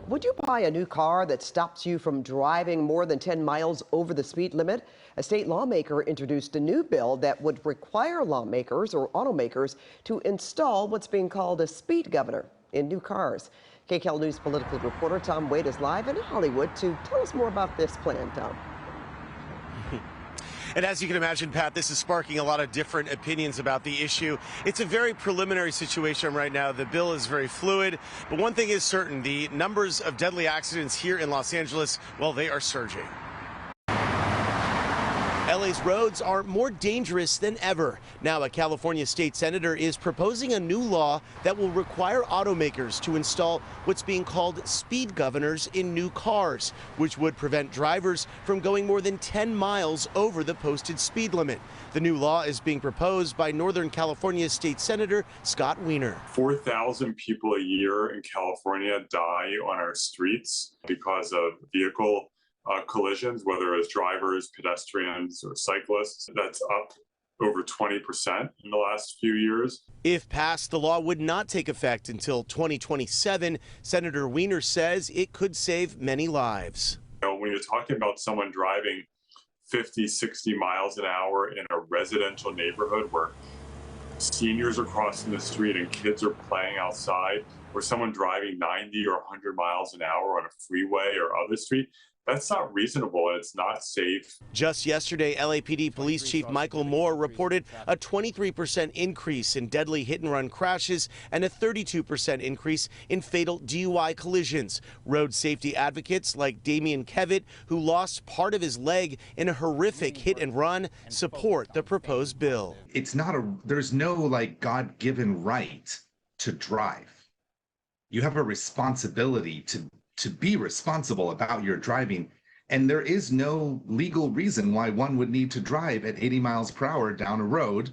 would you buy a new car that stops you from driving more than 10 miles over the speed limit? A state lawmaker introduced a new bill that would require lawmakers or automakers to install what's being called a speed governor in new cars. KCAL News political reporter Tom Wade is live in Hollywood to tell us more about this plan, Tom. And as you can imagine, Pat, this is sparking a lot of different opinions about the issue. It's a very preliminary situation right now. The bill is very fluid. But one thing is certain, the numbers of deadly accidents here in Los Angeles, well, they are surging. LA's roads are more dangerous than ever. Now, a California state senator is proposing a new law that will require automakers to install what's being called speed governors in new cars, which would prevent drivers from going more than 10 miles over the posted speed limit. The new law is being proposed by Northern California State Senator Scott Wiener. 4,000 people a year in California die on our streets because of vehicle collisions, whether as drivers, pedestrians, or cyclists. That's up over 20% in the last few years. If passed, the law would not take effect until 2027. Senator Wiener says it could save many lives. When you're talking about someone driving 50, 60 miles an hour in a residential neighborhood where seniors are crossing the street and kids are playing outside, or someone driving 90 or 100 miles an hour on a freeway or other street, that's not reasonable and it's not safe. Just yesterday, LAPD Police Chief Michael Moore reported a 23% increase in deadly hit-and-run crashes and a 32% increase in fatal DUI collisions. Road safety advocates like Damian Kevitt, who lost part of his leg in a horrific hit-and-run, support the proposed bill. There's no God-given right to drive. You have a responsibility to be responsible about your driving. And there is no legal reason why one would need to drive at 80 miles per hour down a road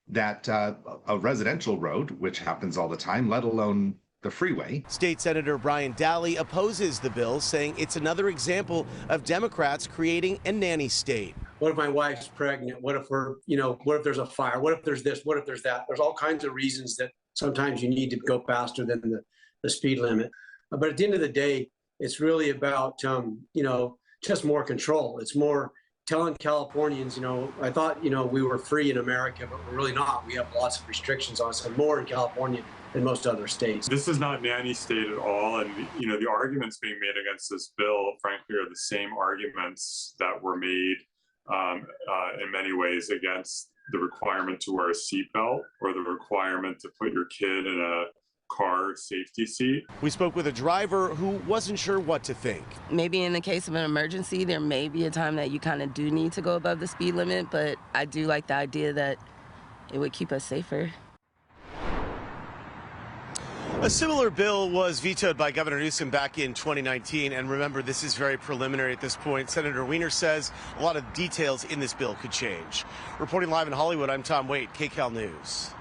that a residential road, which happens all the time, let alone the freeway. State Senator Brian Daly opposes the bill, saying it's another example of Democrats creating a nanny state. What if my wife's pregnant? What if what if there's a fire? What if there's this? What if there's that? There's all kinds of reasons that sometimes you need to go faster than the speed limit. But at the end of the day, it's really about, just more control. It's more telling Californians, I thought, we were free in America, but we're really not. We have lots of restrictions on us, and more in California than most other states. This is not nanny state at all. And, the arguments being made against this bill, frankly, are the same arguments that were made in many ways against the requirement to wear a seatbelt or the requirement to put your kid in a car safety seat. We spoke with a driver who wasn't sure what to think. Maybe in the case of an emergency, there may be a time that you kind of do need to go above the speed limit, but I do like the idea that it would keep us safer. A similar bill was vetoed by Governor Newsom back in 2019, and remember, this is very preliminary at this point. Senator Wiener says a lot of details in this bill could change. Reporting live in Hollywood, I'm Tom Wade, KCAL News.